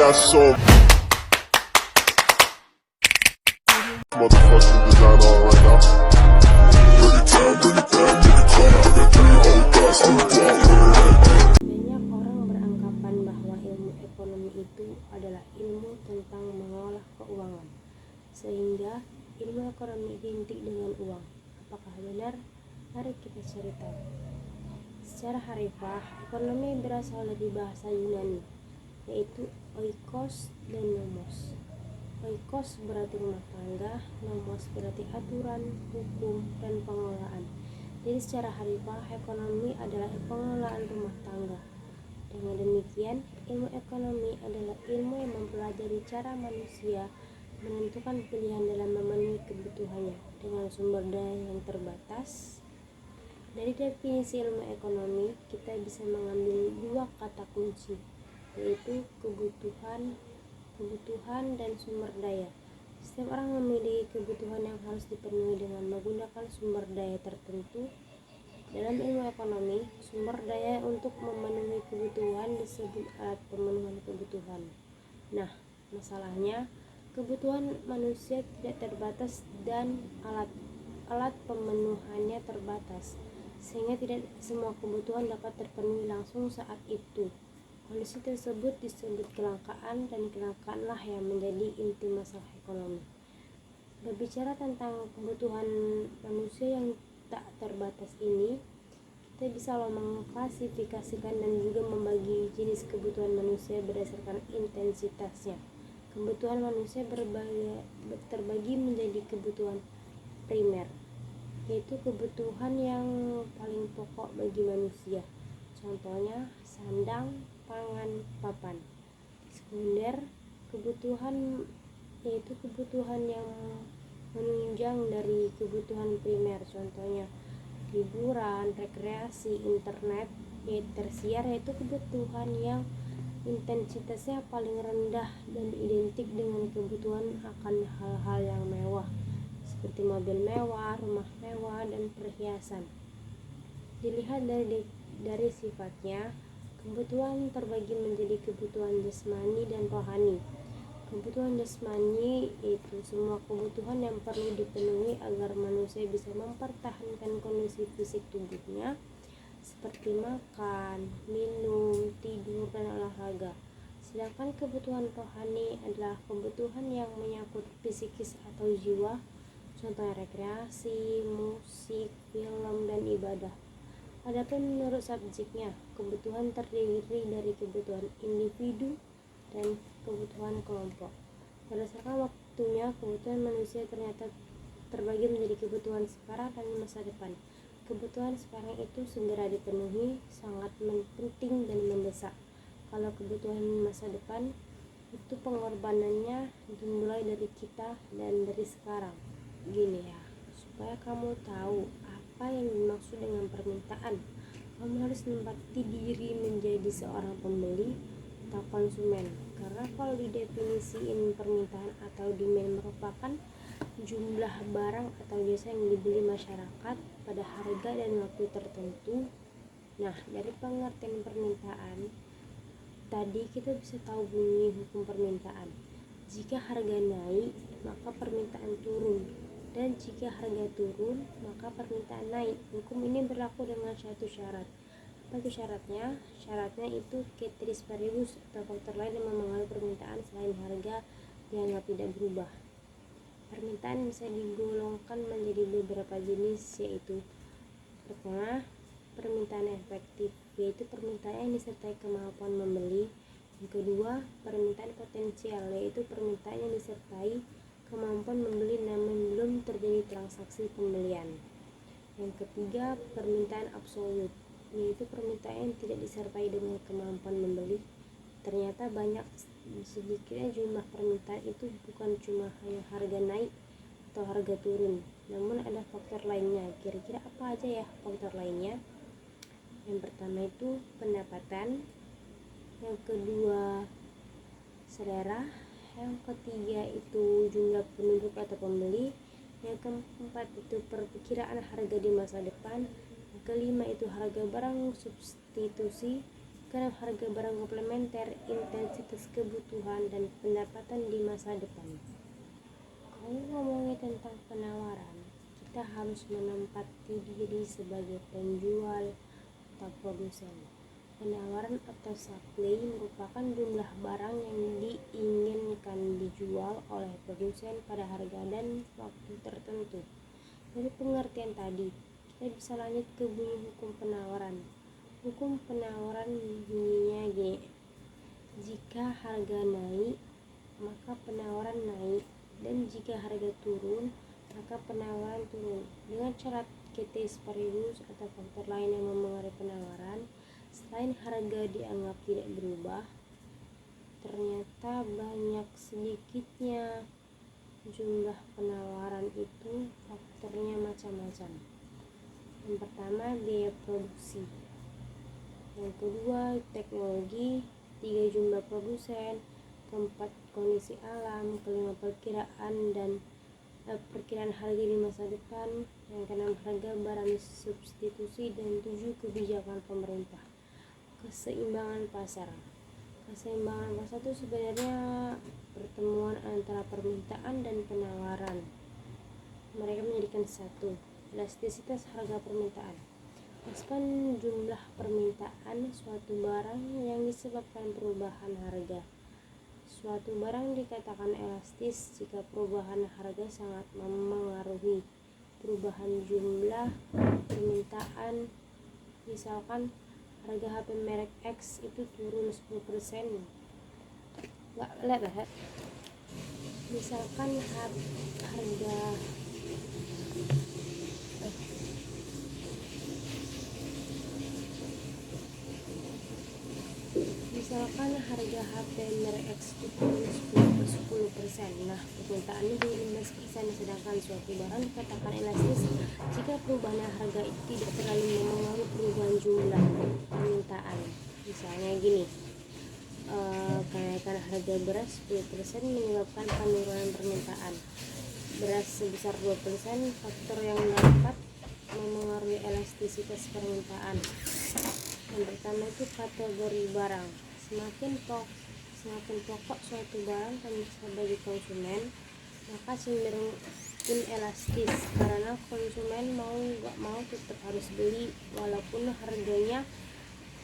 got so motherfucking design on right now. Bring it down, bring it down, bring it down. I got 3 whole thoughts to Banyak orang beranggapan bahwa ilmu ekonomi itu adalah ilmu tentang mengolah keuangan, sehingga ilmu ekonomi identik dengan uang. Apakah benar? Mari kita cari tahu. Secara harfiah, ekonomi berasal dari bahasa Yunani, yaitu oikos dan nomos. Oikos berarti rumah tangga, nomos berarti aturan, hukum, dan pengelolaan. Jadi secara harfiah, ekonomi adalah pengelolaan rumah tangga. Dengan demikian, ilmu ekonomi adalah ilmu yang mempelajari cara manusia menentukan pilihan dalam memenuhi kebutuhannya dengan sumber daya yang terbatas. Dari definisi ilmu ekonomi, kita bisa mengambil 2 kata kunci, yaitu kebutuhan dan sumber daya. Setiap orang memiliki kebutuhan yang harus dipenuhi dengan menggunakan sumber daya tertentu. Dalam ilmu ekonomi, sumber daya untuk memenuhi kebutuhan disebut alat pemenuhan kebutuhan. Nah, masalahnya, kebutuhan manusia tidak terbatas dan alat pemenuhannya terbatas, sehingga tidak semua kebutuhan dapat terpenuhi langsung saat itu. Kondisi tersebut disebut kelangkaan, dan kelangkaanlah yang menjadi inti masalah ekonomi. Berbicara tentang kebutuhan manusia yang tak terbatas ini, kita bisa mengklasifikasikan dan juga membagi jenis kebutuhan manusia berdasarkan intensitasnya. Kebutuhan manusia terbagi menjadi kebutuhan primer, yaitu kebutuhan yang paling pokok bagi manusia. Contohnya sandang, pangan, papan. Sekunder, kebutuhan yaitu kebutuhan yang menunjang dari kebutuhan primer, contohnya hiburan, rekreasi, internet. Tersier yaitu kebutuhan yang intensitasnya paling rendah dan identik dengan kebutuhan akan hal-hal yang mewah seperti mobil mewah, rumah mewah, dan perhiasan. Dilihat dari sifatnya, kebutuhan terbagi menjadi kebutuhan jasmani dan rohani. Kebutuhan jasmani itu semua kebutuhan yang perlu dipenuhi agar manusia bisa mempertahankan kondisi fisik tubuhnya, seperti makan, minum, tidur, dan olahraga. Sedangkan kebutuhan rohani adalah kebutuhan yang menyangkut psikis atau jiwa, contohnya rekreasi, musik, film, dan ibadah. Adapun menurut subjeknya, kebutuhan terdiri dari kebutuhan individu dan kebutuhan kelompok. Berdasarkan waktunya, kebutuhan manusia ternyata terbagi menjadi kebutuhan sekarang dan masa depan. Kebutuhan sekarang itu segera dipenuhi, sangat penting dan mendesak. Kalau kebutuhan masa depan, itu pengorbanannya dimulai dari kita dan dari sekarang. Gini ya, supaya kamu tahu apa yang dimaksud dengan permintaan, kamu harus menempati diri menjadi seorang pembeli atau konsumen. Karena kalau didefinisiin permintaan atau demand merupakan jumlah barang atau jasa yang dibeli masyarakat pada harga dan waktu tertentu. Nah, dari pengertian permintaan tadi kita bisa tahu bunyi hukum permintaan. Jika harga naik, maka permintaan turun, dan jika harga turun, maka permintaan naik. Hukum ini berlaku dengan satu syarat. Apa itu syaratnya? Syaratnya itu ceteris paribus atau faktor lain yang mempengaruhi permintaan selain harga dianggap tidak berubah. Permintaan bisa digolongkan menjadi beberapa jenis, yaitu pertama, permintaan efektif, yaitu permintaan yang disertai kemampuan membeli. Yang kedua, permintaan potensial, yaitu permintaan yang disertai kemampuan membeli namun belum terjadi transaksi pembelian. Yang ketiga, permintaan absolut, yaitu permintaan yang tidak disertai dengan kemampuan membeli. Ternyata banyak sedikitnya jumlah permintaan itu bukan cuma hanya harga naik atau harga turun, namun ada faktor lainnya. Kira-kira apa aja ya faktor lainnya? Yang pertama itu pendapatan, yang kedua selera, yang ketiga itu jumlah penduduk atau pembeli, yang keempat itu perkiraan harga di masa depan, yang kelima itu harga barang substitusi, karena harga barang komplementer, intensitas kebutuhan, dan pendapatan di masa depan. Kalau ngomongin tentang penawaran, kita harus menempati diri sebagai penjual atau produsen. Penawaran atau supply merupakan jumlah barang yang diinginkan dijual oleh produsen pada harga dan waktu tertentu. Dari pengertian tadi, kita bisa lanjut ke bunyi hukum penawaran. Hukum penawaran bunyinya gini: jika harga naik, maka penawaran naik, dan jika harga turun, maka penawaran turun. Dengan syarat ceteris paribus atau faktor lain yang mempengaruhi penawaran, selain harga dianggap tidak berubah, ternyata banyak sedikitnya jumlah penawaran itu faktornya macam-macam. Yang pertama, biaya produksi. Yang kedua, teknologi. Tiga, jumlah produsen. Keempat, kondisi alam. Kelima, perkiraan harga di masa depan. Yang keenam, harga barang substitusi. Dan 7, kebijakan pemerintah. Keseimbangan pasar. Keseimbangan pasar itu sebenarnya pertemuan antara permintaan dan penawaran. Mereka menjadikan satu. Elastisitas harga permintaan. Respon jumlah permintaan suatu barang yang disebabkan perubahan harga. Suatu barang dikatakan elastis jika perubahan harga sangat mempengaruhi perubahan jumlah permintaan. Misalkan harga HP merek X itu turun 10%. Misalkan harga HP merek X itu turun 10%. Nah, permintaannya di 15%, sedangkan suatu barang dikatakan elastis jika perubahan harga itu tidak terlalu mempengaruhi perubahan jumlah permintaan. Misalnya gini, kenaikan harga beras 10% menyebabkan penurunan permintaan. Beras sebesar 2%, faktor yang dapat memengaruhi elastisitas permintaan. Yang pertama itu kategori barang. Semakin pokok suatu barang bagi konsumen, maka cenderung inelastis karena konsumen mau gak mau tetap harus beli walaupun harganya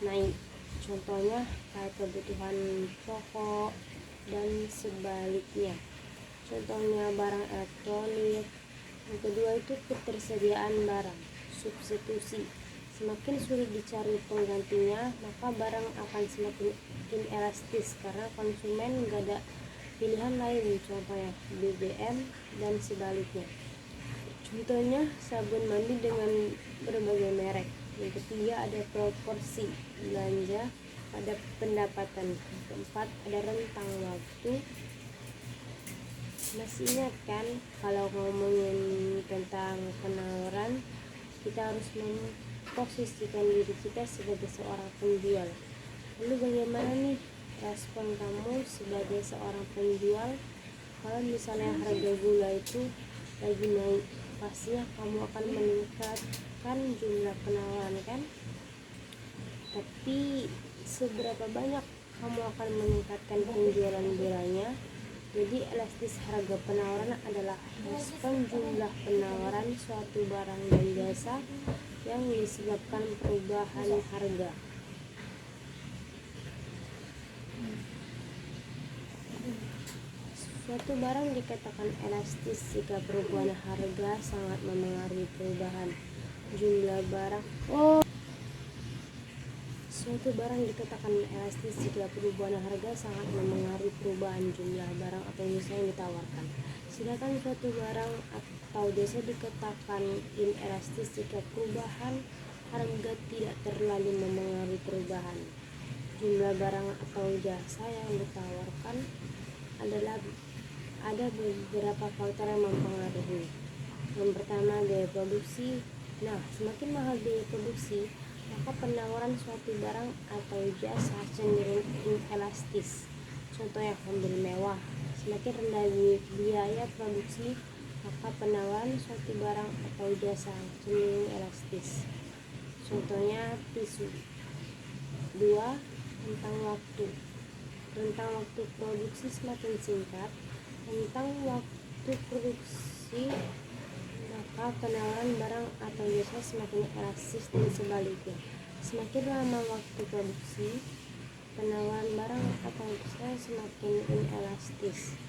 naik. Contohnya kayak kebutuhan pokok dan sebaliknya. Contohnya barang elektronik. Yang kedua itu ketersediaan barang, substitusi. Semakin sulit dicari penggantinya, maka barang akan semakin inelastis karena konsumen gak ada pilihan lain. Contohnya BBM dan sebaliknya. Contohnya sabun mandi dengan berbagai merek. Yang ketiga ada proporsi belanja pada pendapatan. Yang keempat ada rentang waktu. Masih ingat kan kalau ngomongin tentang penawaran, kita harus memposisikan diri kita sebagai seorang penjual. Lalu bagaimana nih respon kamu sebagai seorang penjual kalau misalnya harga gula itu lagi naik? Pastinya kamu akan meningkatkan jumlah penawaran kan? Tapi seberapa banyak kamu akan meningkatkan penjualan gulanya? Jadi elastis harga penawaran adalah respon jumlah penawaran suatu barang dan jasa yang disebabkan perubahan harga. Suatu barang dikatakan elastis jika perubahan harga sangat memengaruhi perubahan jumlah barang. Suatu barang dikatakan elastis jika perubahan harga sangat memengaruhi perubahan jumlah barang atau jasa yang ditawarkan. Sedangkan suatu barang atau jasa dikatakan inelastis jika perubahan harga tidak terlalu memengaruhi perubahan jumlah barang atau jasa yang ditawarkan. Ada beberapa faktor yang mempengaruhi. Yang pertama, biaya produksi. Nah, semakin mahal biaya produksi, maka penawaran suatu barang atau jasa cenderung inelastis. Contohnya mobil mewah. Semakin rendah biaya produksi, maka penawaran suatu barang atau jasa cenderung elastis. Contohnya tisu. 2. Rentang waktu. Rentang waktu produksi semakin singkat, rentang waktu produksi, maka penawaran barang atau jasa semakin elastis dan sebaliknya. Semakin lama waktu produksi, penawaran barang atau jasa semakin inelastis.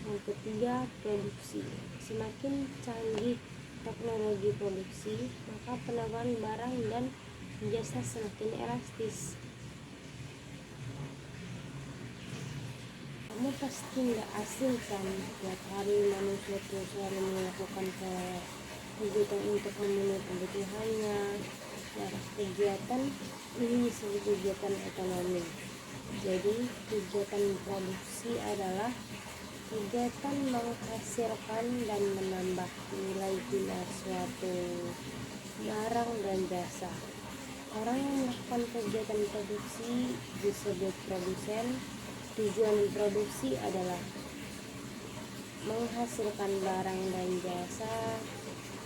Yang ketiga, produksi. Semakin canggih teknologi produksi, maka penawaran barang dan jasa semakin elastis. Kamu pasti nggak asing kan, tiap hari manusia terus selalu melakukan kegiatan untuk memenuhi kebutuhannya. Ya, kegiatan ini disebut kegiatan ekonomi. Jadi kegiatan produksi adalah kegiatan menghasilkan dan menambah nilai jual suatu barang dan jasa. Orang yang melakukan kegiatan produksi disebut produsen. Tujuan produksi adalah menghasilkan barang dan jasa,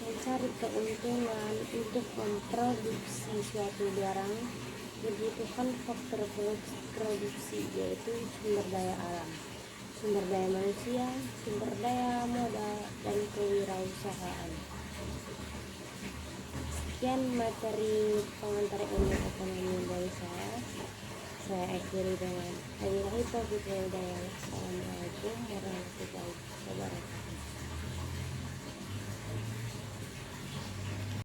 mencari keuntungan. Untuk memproduksi suatu barang dibutuhkan faktor produksi, yaitu sumber daya alam, sumber daya manusia, sumber daya modal, dan kewirausahaan. Sekian materi pengantar ilmu ekonomi dari saya akhiri dengan Assalamualaikum warahmatullahi wabarakatuh.